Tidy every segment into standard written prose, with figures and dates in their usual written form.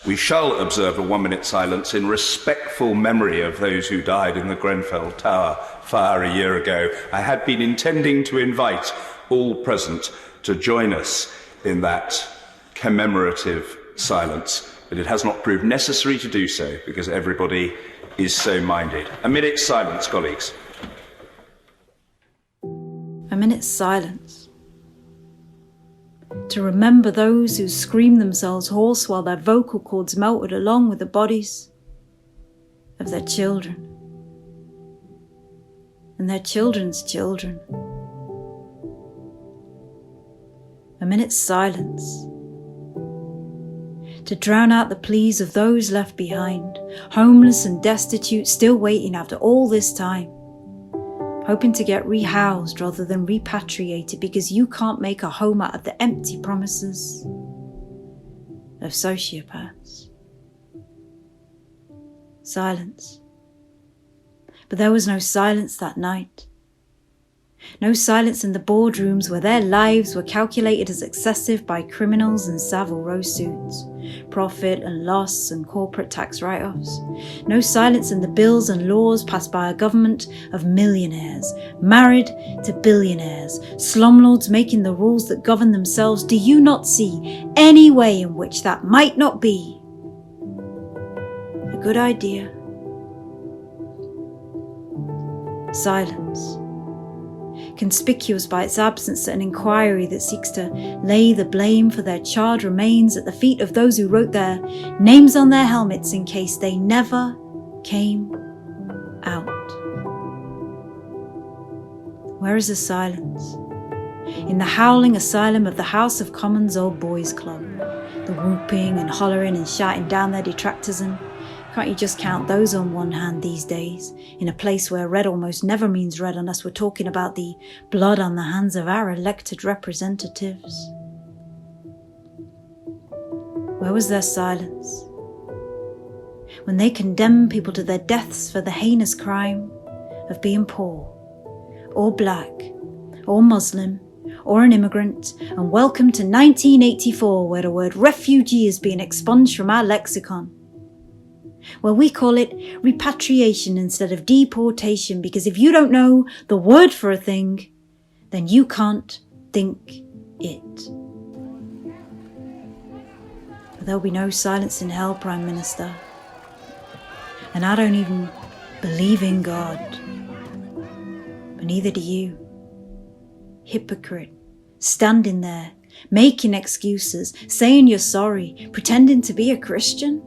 We shall observe a 1-minute silence in respectful memory of those who died in the Grenfell Tower fire a year ago. I had been intending to invite all present to join us in that commemorative silence, but it has not proved necessary to do so because everybody is so minded. A minute's silence, colleagues. A minute's silence to remember those who screamed themselves hoarse while their vocal cords melted along with the bodies of their children and their children's children. A minute's silence to drown out the pleas of those left behind, homeless and destitute, still waiting after all this time, hoping to get rehoused rather than repatriated because you can't make a home out of the empty promises of sociopaths. Silence. But there was no silence that night. No silence in the boardrooms where their lives were calculated as excessive by criminals in Savile Row suits, profit and loss and corporate tax write-offs. No silence in the bills and laws passed by a government of millionaires, married to billionaires, slumlords making the rules that govern themselves. Do you not see any way in which that might not be a good idea? Silence. Conspicuous by its absence at an inquiry that seeks to lay the blame for their charred remains at the feet of those who wrote their names on their helmets in case they never came out. Where is the silence? In the howling asylum of the House of Commons Old Boys Club, the whooping and hollering and shouting down their detractors, and can't you just count those on one hand these days, in a place where red almost never means red unless we're talking about the blood on the hands of our elected representatives? Where was their silence when they condemned people to their deaths for the heinous crime of being poor, or black, or Muslim, or an immigrant, and welcome to 1984, where the word refugee is being expunged from our lexicon? Well, we call it repatriation instead of deportation, because if you don't know the word for a thing, then you can't think it. But there'll be no silence in hell, Prime Minister. And I don't even believe in God. But neither do you. Hypocrite, standing there, making excuses, saying you're sorry, pretending to be a Christian.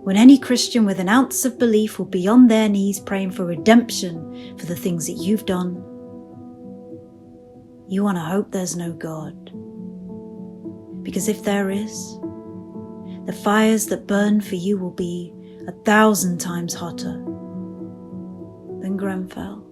When any Christian with an ounce of belief will be on their knees praying for redemption for the things that you've done. You want to hope there's no God. Because if there is, the fires that burn for you will be 1,000 times hotter than Grenfell.